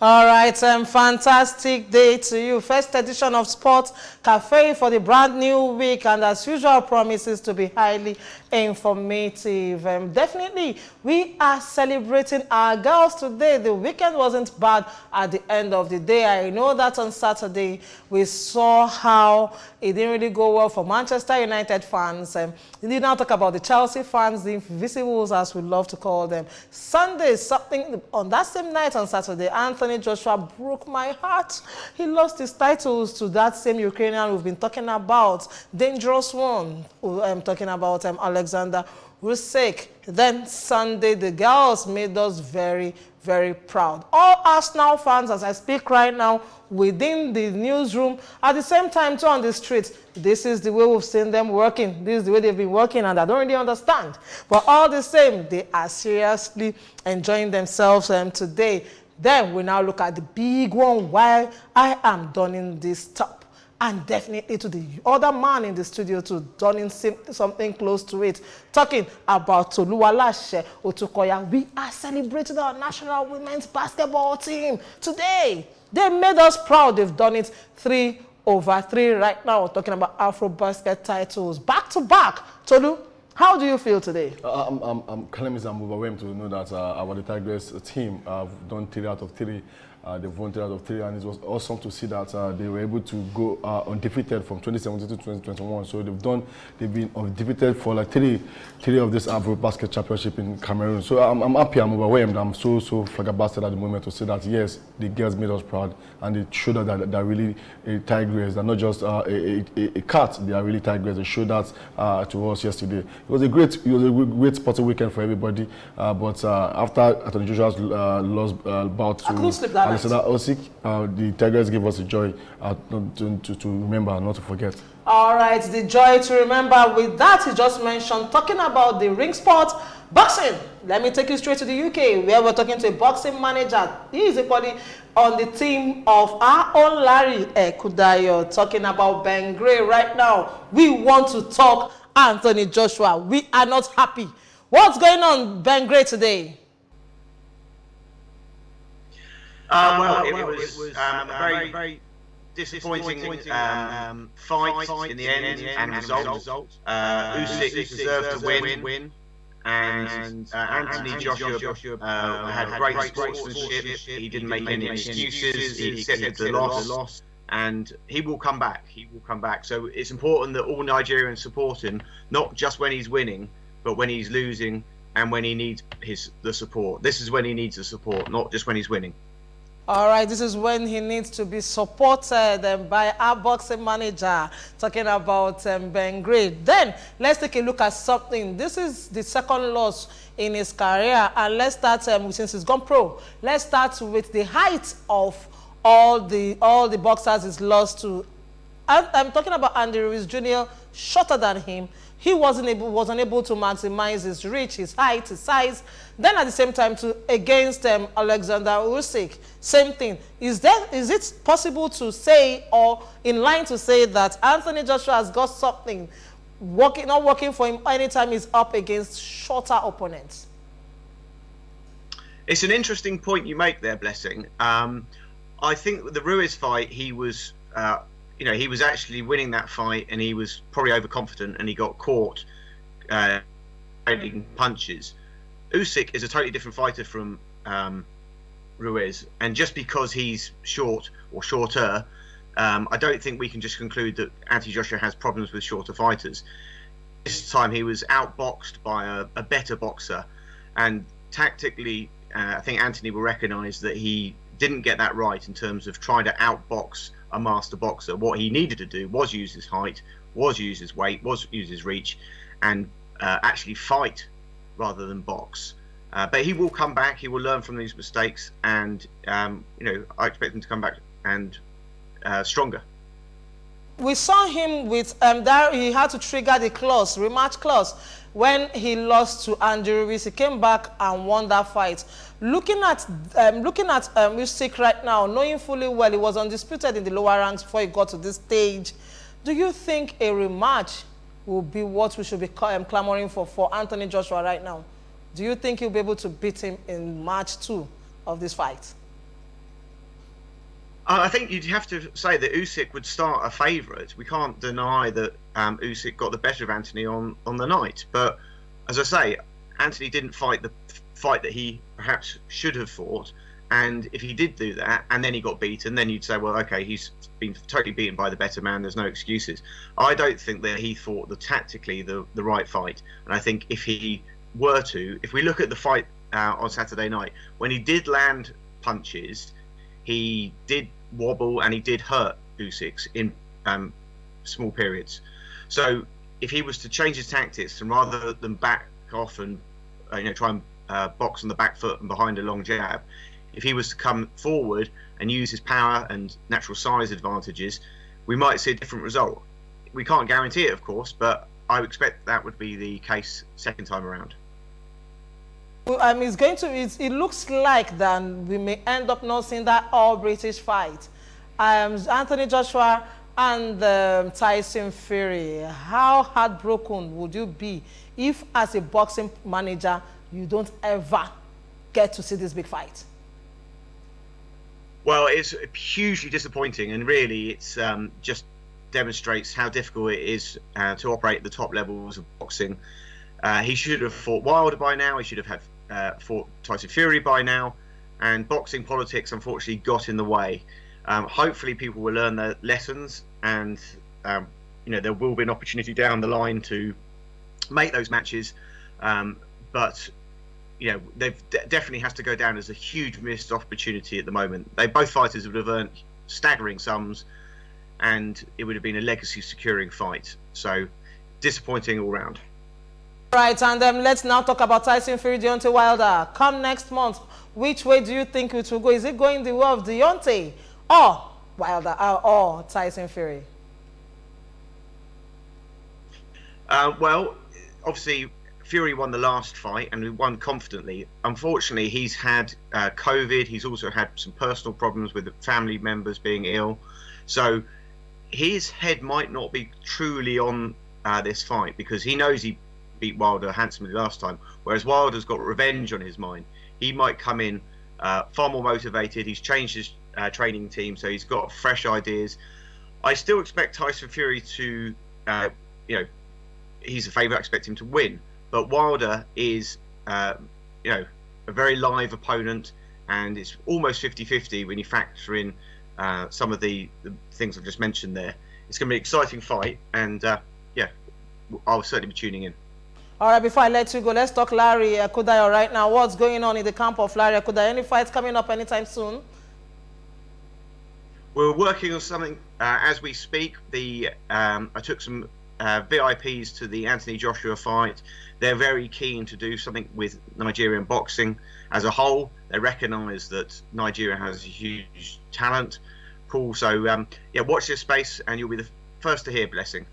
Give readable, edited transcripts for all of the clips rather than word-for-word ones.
All right, fantastic day to you. First edition of Sports Cafe for the brand new week, and as usual, promises to be highly informative. Definitely, we are celebrating our girls today. The weekend wasn't bad at the end of the day. I know that on Saturday, we saw how it didn't really go well for Manchester United fans. We did not talk about the Chelsea fans, the invisibles, as we love to call them. Sunday, something on that same night on Saturday, Anthony Joshua broke my heart. He lost his titles to that same Ukrainian we've been talking about, dangerous one. I'm talking about Alexander Usyk. Then Sunday, the girls made us very, very proud. All Arsenal fans, as I speak right now, within the newsroom, at the same time too on the streets, this is the way we've seen them working. This is the way they've been working, and I don't really understand. But all the same, they are seriously enjoying themselves today. Then we now look at the big one while I am donning this top. And definitely to the other man in the studio to donning something close to it. Talking about Toluwalashe Otukoya. We are celebrating our national women's basketball team today. They made us proud. They've done it 3-over-3 right now. We're talking about Afro-Basket titles. Back to back. Tolu, how do you feel today? I'm overwhelmed to know that our Tigers team have done 3 out of 3. They've won 3 out of 3, and it was awesome to see that they were able to go undefeated from 2017 to 2021. So they've been undefeated for like three of this Afro-Basket Championship in Cameroon. So I'm happy, I'm overwhelmed. I'm so flabbergasted at the moment to see that yes, the girls made us proud, and they showed us that they're really Tigers. They're not just a cat. They are really Tigers. They showed that to us yesterday. It was a great sporting weekend for everybody. But after Anthony Joshua's lost bout to the Tigers give us a joy to remember and not to forget. All right, the joy to remember. With that, he just mentioned, talking about the ring sport, boxing. Let me take you straight to the UK, where we're talking to a boxing manager. He is equally on the team of our own Larry Ekudayo, talking about Ben Gray right now. We want to talk Anthony Joshua. We are not happy. What's going on, Ben Gray, today? Well, it was a very disappointing fight in the end and result. Usyk deserved to win, and Anthony Joshua had great sportsmanship. He didn't make any excuses. He accepted the loss, and he will come back. He will come back. So it's important that all Nigerians support him, not just when he's winning, but when he's losing and when he needs the support. This is when he needs the support, not just when he's winning. All right, this is when he needs to be supported by our boxing manager, talking about Ben Gray. Then, let's take a look at something. This is the second loss in his career, and let's start, since he's gone pro, let's start with the height of all the boxers he's lost to. I'm talking about Andy Ruiz Jr., shorter than him. He wasn't able to maximize his reach, his height, his size. Then at the same time, against Alexander Usyk, same thing. Is it possible to say, or in line to say, that Anthony Joshua has got something not working for him anytime he's up against shorter opponents? It's an interesting point you make there, Blessing. I think with the Ruiz fight, he was he was actually winning that fight, and he was probably overconfident, and he got caught trading punches. Usyk is a totally different fighter from Ruiz, and just because he's short or shorter, I don't think we can just conclude that Anthony Joshua has problems with shorter fighters. This time he was outboxed by a better boxer, and tactically, I think Anthony will recognise that he didn't get that right in terms of trying to outbox a master boxer. What he needed to do was use his height, was use his weight, was use his reach, and actually fight rather than box. But he will come back. He will learn from these mistakes, and I expect him to come back and stronger. We saw him with that he had to trigger the rematch clause, when he lost to Andy Ruiz. He came back and won that fight. Looking at Usyk right now, knowing fully well he was undisputed in the lower ranks before he got to this stage, do you think a rematch will be what we should be clamoring for Anthony Joshua right now? Do you think he'll be able to beat him in March 2 of this fight? I think you'd have to say that Usyk would start a favourite. We can't deny that Usyk got the better of Anthony on the night. But as I say, Anthony didn't fight the fight that he perhaps should have fought. And if he did do that and then he got beaten, then you'd say, well, okay, he's been totally beaten by the better man. There's no excuses. I don't think that he fought tactically the right fight. And I think if he were to, if we look at the fight on Saturday night, when he did land punches, he did wobble and he did hurt Usyk in small periods. So if he was to change his tactics and rather than back off and try and box on the back foot and behind a long jab, if he was to come forward and use his power and natural size advantages, we might see a different result. We can't guarantee it, of course, but I would expect that would be the case second time around. It looks like that we may end up not seeing that all-British fight. Anthony Joshua and Tyson Fury. How heartbroken would you be if, as a boxing manager, you don't ever get to see this big fight? Well, it's hugely disappointing, and really it's just demonstrates how difficult it is to operate at the top levels of boxing. He should have fought Wilder by now. He should have fought Tyson Fury by now, and boxing politics unfortunately got in the way. Hopefully people will learn their lessons, and there will be an opportunity down the line to make those matches, but they've definitely has to go down as a huge missed opportunity at the moment. Both fighters would have earned staggering sums, and it would have been a legacy securing fight. So disappointing all round. Right, and let's now talk about Tyson Fury, Deontay Wilder. Come next month, which way do you think it will go? Is it going the way of Deontay or Wilder or Tyson Fury? Well, obviously Fury won the last fight and he won confidently. Unfortunately, he's had COVID. He's also had some personal problems with family members being ill. So his head might not be truly on this fight, because he knows he beat Wilder handsomely last time, whereas Wilder's got revenge on his mind. He might come in far more motivated. He's changed his training team, so he's got fresh ideas. I still expect Tyson Fury to, he's a favourite. I expect him to win. But Wilder is, a very live opponent, and it's almost 50-50 when you factor in some of the things I've just mentioned there. It's going to be an exciting fight, and I'll certainly be tuning in. All right, before I let you go, let's talk Larry Akudayo right now. What's going on in the camp of Larry Akudayo? Any fights coming up anytime soon? We're working on something as we speak. I took some VIPs to the Anthony Joshua fight. They're very keen to do something with Nigerian boxing as a whole. They recognise that Nigeria has a huge talent pool. So watch this space and you'll be the first to hear, Blessing.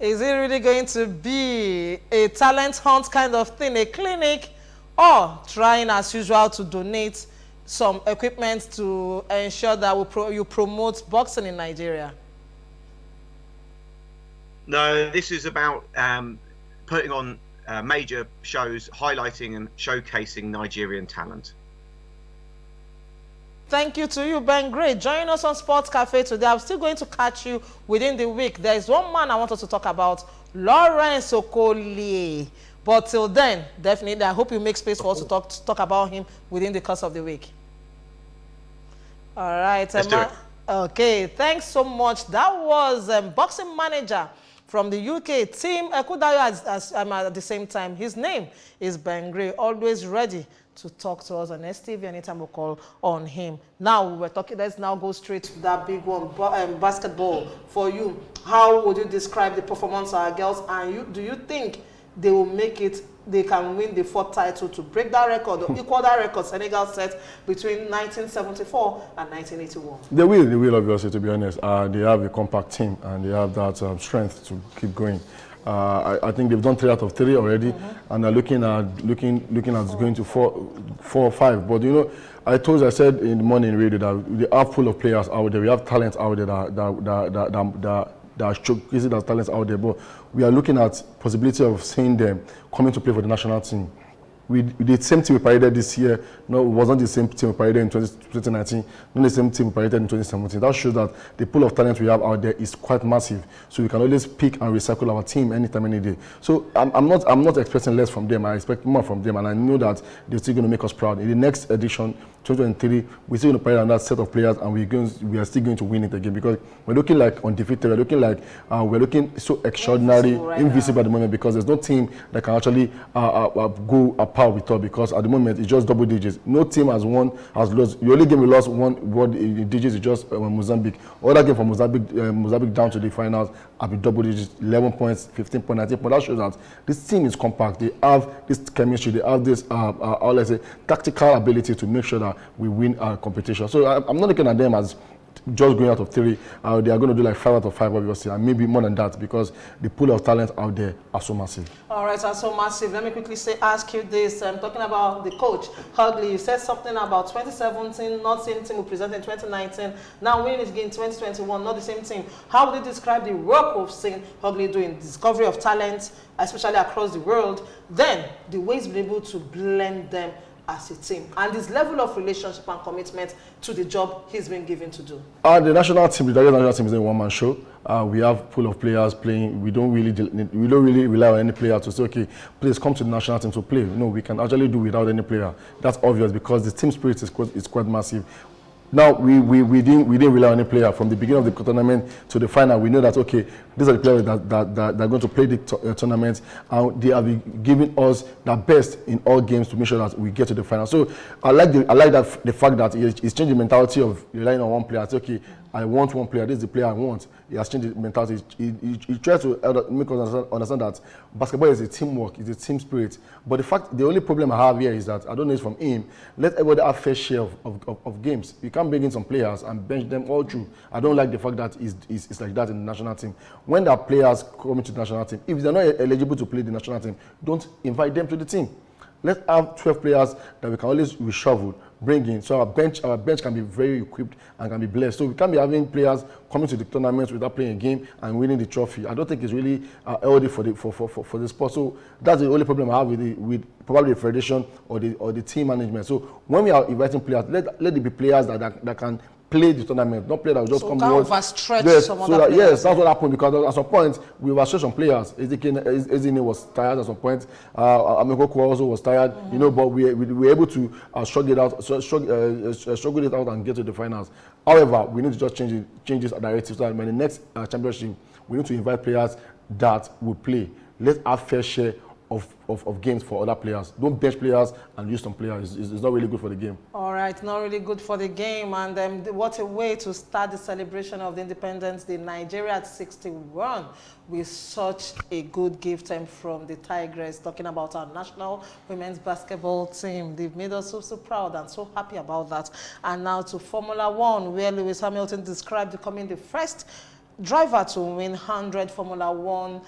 Is it really going to be a talent hunt kind of thing, a clinic, or trying as usual to donate some equipment to ensure that you promote boxing in Nigeria? No, this is about putting on major shows, highlighting and showcasing Nigerian talent. Thank you to you, Ben Gray. Join us on Sports Cafe today. I'm still going to catch you within the week. There is one man I want us to talk about, Lawrence Okolie. But till then, definitely, I hope you make space for us to talk about him within the course of the week. All right. Let's do it. Okay, thanks so much. That was boxing manager from the UK, Team Akudayo at the same time. His name is Ben Gray, always ready to talk to us on STV anytime we call on him. Now we're talking, let's now go straight to that big one, basketball. For you, how would you describe the performance of our girls, and do you think they will make it, they can win the 4th title to break that record or equal that record Senegal set between 1974 and 1981? They will obviously, to be honest. They have a compact team and they have that strength to keep going. I think they've done 3 out of 3 already, and they're looking at going to 4 or 5. But I said in the morning radio that they are full of players out there. We have talents out there that are showcasing their talents out there. But we are looking at possibility of seeing them coming to play for the national team. the same team we paraded this year, no, it wasn't the same team we paraded in 2019, not the same team we paraded in 2017. That shows that the pool of talent we have out there is quite massive. So we can always pick and recycle our team anytime, any day. So I'm not expecting less from them. I expect more from them, and I know that they're still going to make us proud. In the next edition, 2023, we're still going to parade on that set of players, and we are still going to win it again, because we're looking like undefeated. We're looking so extraordinary, invisible at the moment, because there's no team that can actually go apart with us, because at the moment it's just double digits. No team has lost. The only game we lost in digits is just Mozambique. Other game from Mozambique down to the finals have been double digits, 11 points, 15 points, 19 points. That shows that this team is compact. They have this chemistry. They have this, let's say, tactical ability to make sure that we win our competition. So I'm not looking at them as just going out of 3. They are going to do like 5 out of 5, obviously, and maybe more than that, because the pool of talent out there are so massive. All right, are so massive. Let me quickly ask you this. I'm talking about the coach, Hugley. You said something about 2017, not the same team we presented in 2019. Now winning it again in 2021, not the same team. How would you describe the work we've seen Hugley doing, discovery of talent, especially across the world, then the way he's been able to blend them as a team, and this level of relationship and commitment to the job he's been given to do? The national team, the national team is a one-man show. We have pool of players playing. We don't really rely on any player to say, okay, please come to the national team to play. No, we can actually do without any player. That's obvious, because the team spirit is quite massive. Now, we didn't rely on any player from the beginning of the tournament to the final. We know that, okay, these are the players that are going to play the tournament, and they have been giving us their best in all games to make sure that we get to the final. So I like the fact that it's changed the mentality of relying on one player. It's okay, I want one player. This is the player I want. He has changed the mentality. He tries to make us understand that basketball is a teamwork, it's a team spirit. But the only problem I have here is that, I don't know it's from him, let everybody have fair share of games. You can't bring in some players and bench them all through. I don't like the fact that it's like that in the national team. When there are players coming to the national team, if they're not eligible to play the national team, don't invite them to the team. Let's have 12 players that we can always reshuffle, bring in, so our bench can be very equipped and can be blessed. So we can't be having players coming to the tournament without playing a game and winning the trophy. I don't think it's really healthy for the sport. So that's the only problem I have with probably the federation or the team management. So when we are inviting players, let it be players that can play the tournament, not players that will just come to overstretch some other players. Yes, that's what happened, because at some point we overstretched some players. Ezine was tired at some point. Amekoko also was tired, but we were able to struggle it out and get to the finals. However, we need to just change this directive, so that when the next championship, we need to invite players that will play. Let's have fair share of games for other players. Don't bench players and use some players. It's not really good for the game. All right, not really good for the game. And what a way to start the celebration of the Independence Day. Nigeria at 61 with such a good gift from the Tigers, talking about our national women's basketball team. They've made us so proud and so happy about that. And now to Formula One, where Lewis Hamilton described becoming the first driver to win 100 Formula One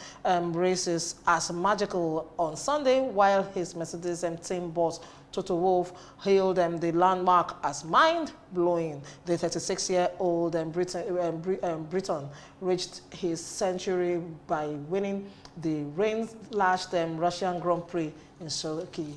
races as magical on Sunday, while his Mercedes team boss Toto Wolff hailed the landmark as mind-blowing. The 36-year-old Briton reached his century by winning the rain-lashed Russian Grand Prix in Sochi.